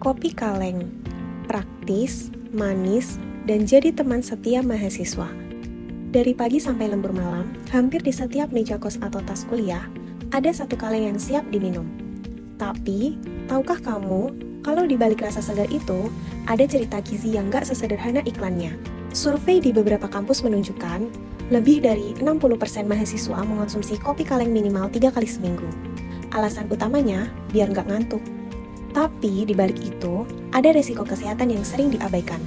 Kopi Kaleng, praktis, manis, dan jadi teman setia mahasiswa. Dari pagi sampai lembur malam, hampir di setiap meja kos atau tas kuliah, ada satu kaleng yang siap diminum. Tapi, tahukah kamu, kalau di balik rasa segar itu, ada cerita gizi yang gak sesederhana iklannya. Survei di beberapa kampus menunjukkan, lebih dari 60% mahasiswa mengonsumsi kopi kaleng minimal 3 kali seminggu. Alasan utamanya, biar gak ngantuk. Tapi, di balik itu, ada resiko kesehatan yang sering diabaikan.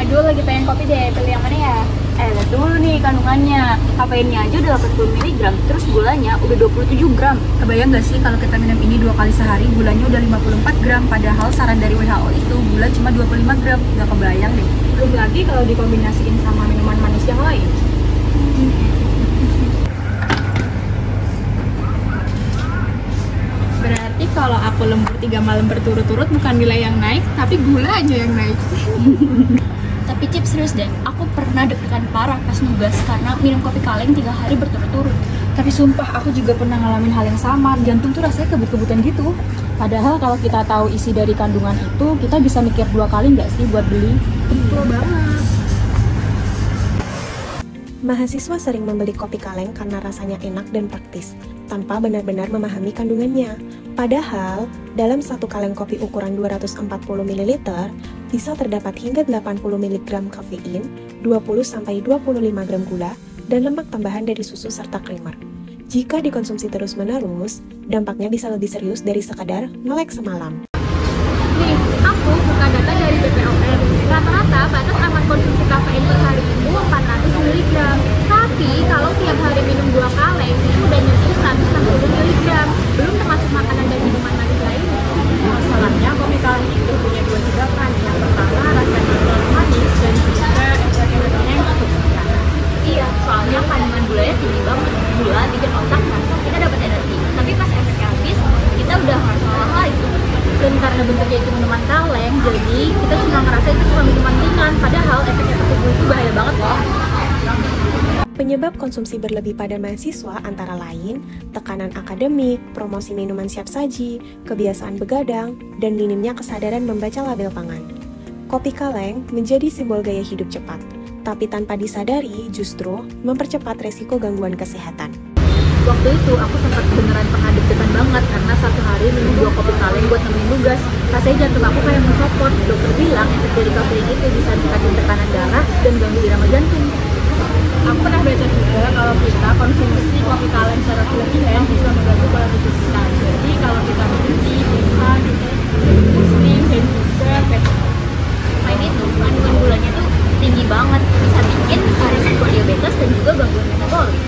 Aduh, lagi pengen kopi deh, pilih yang mana ya? Lihat dulu nih kandungannya. Kafeinnya aja udah 80 mg, terus gulanya udah 27 gram. Kebayang gak sih kalau kita minum ini 2 kali sehari, gulanya udah 54 gram, padahal saran dari WHO itu gula cuma 25 gram. Gak kebayang deh. Belum lagi kalau dikombinasiin sama minuman manis yang lain. Berarti kalau aku lembur 3 malam berturut-turut bukan nilai yang naik, tapi gulanya yang naik. Tapi Cip, serius deh, aku pernah deg-degan parah pas nugas karena minum kopi kaleng 3 hari berturut-turut. Tapi sumpah aku juga pernah ngalamin hal yang sama, jantung tuh rasanya kebut-kebutan gitu. Padahal kalau kita tahu isi dari kandungan itu, kita bisa mikir 2 kali nggak sih buat beli? Betul banget. Mahasiswa sering membeli kopi kaleng karena rasanya enak dan praktis, tanpa benar-benar memahami kandungannya. Padahal, dalam satu kaleng kopi ukuran 240 ml, bisa terdapat hingga 80 mg kafein, 20-25 gram gula, dan lemak tambahan dari susu serta creamer. Jika dikonsumsi terus-menerus, dampaknya bisa lebih serius dari sekadar melek semalam. Nih, aku buka data dari BPOM. Rata-rata batas aman konsumsi kafein per hari itu 400 mg. Tapi kalau tiap hari minum 2 kaleng, itu udah nyentuh 160 mg. Belum termasuk makanan dan minuman manis lainnya. Masalahnya kopi kaleng itu punya 2 jebakan. Yang pertama rasanya terlalu manis dan juga efek energinya yang cukup sederhana. Iya, soalnya kandungan gulanya tinggi banget. Gula bikin otak merasa kita dapat energi. Tapi pas efeknya habis, kita udah harus ngolah lagi. Dan karena bentuknya itu minuman kaleng, jadi kita cuma ngerasa itu cuma minuman ringan. Padahal efeknya ke tubuh itu bahaya banget loh. Penyebab konsumsi berlebih pada mahasiswa antara lain tekanan akademik, promosi minuman siap saji, kebiasaan begadang, dan minimnya kesadaran membaca label pangan. Kopi kaleng menjadi simbol gaya hidup cepat, tapi tanpa disadari justru mempercepat resiko gangguan kesehatan. Waktu itu aku sempat beneran pernah deg-degan banget karena satu hari minum 2 kopi kaleng buat nemenin nugas. Rasanya jantung aku kayak mencopot. Dokter bilang efek dari kafein itu bisa meningkatkan tekanan darah dan ganggu irama jantung. Aku pernah baca juga kalau kita konsumsi kopi kaleng secara berlebihan bisa mengganggu pola tidur kita. Jadi kalau kita berhenti, bisa muslim dan juga Selain itu, kandungan gulanya tuh tinggi banget, bisa bikin resiko diabetes dan juga gangguan metabolik.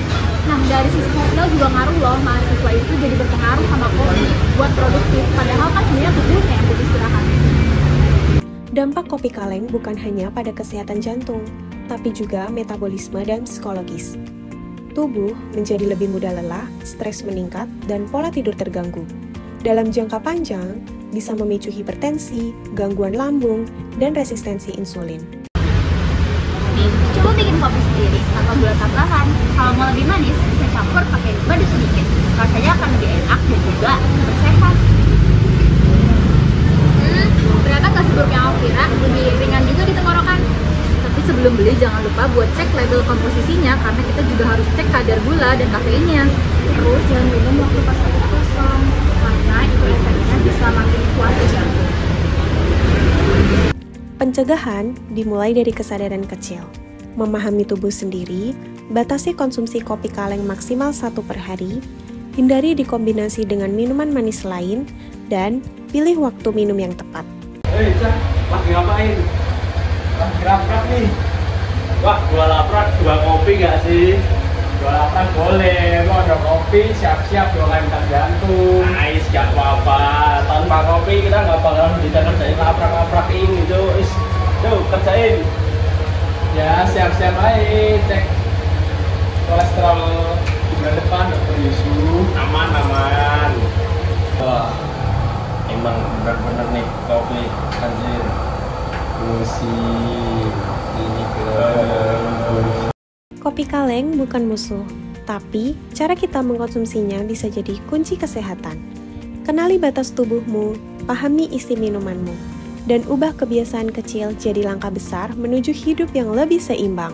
Nah, dari sisi sosial juga ngaruh loh, mahasiswa itu jadi berpengaruh sama kopi buat produktif, padahal kan sebenarnya tubuhnya yang butuh istirahat. Dampak kopi kaleng bukan hanya pada kesehatan jantung, tapi juga metabolisme dan psikologis. Tubuh menjadi lebih mudah lelah, stres meningkat, dan pola tidur terganggu. Dalam jangka panjang, bisa memicu hipertensi, gangguan lambung, dan resistensi insulin. Nih, coba bikin kopi sendiri tanpa gula tambahan. Kalau mau lebih manis, bisa campur pakai madu sedikit. Rasanya akan lebih enak dan juga bersehat. Ternyata nggak seburuk yang aku kira, lebih ringan juga di tenggorokan. Tapi sebelum beli jangan lupa buat cek label komposisinya karena kita juga harus cek kadar gula dan kafeinnya. terus jangan minum waktu pas lagi kosong karena itu efeknya bisa makin kuat di jantung. Pencegahan dimulai dari kesadaran kecil. Memahami tubuh sendiri, batasi konsumsi kopi kaleng maksimal 1 per hari, hindari dikombinasi dengan minuman manis lain, dan pilih waktu minum yang tepat. Cak, lagi ngapain? Lagi laprak nih. Wah, gua laprak, dua kopi gak sih? Dua laprak boleh, mau ada kopi, siap-siap dua kali jantung. Nice, gak apa-apa. Tanpa kopi kita gak bakalan bisa kerjain laprak-laprak ini tuh. Tuh, kerjain. Ya, siap-siap aja, cek kolesterol di bulan depan, Dokter Yusuf. Aman. Wah, emang bener-bener nih kopi anjir. Musik ini ke Kopi kaleng bukan musuh, tapi cara kita mengkonsumsinya bisa jadi kunci kesehatan. Kenali batas tubuhmu, pahami isi minumanmu, dan ubah kebiasaan kecil jadi langkah besar menuju hidup yang lebih seimbang.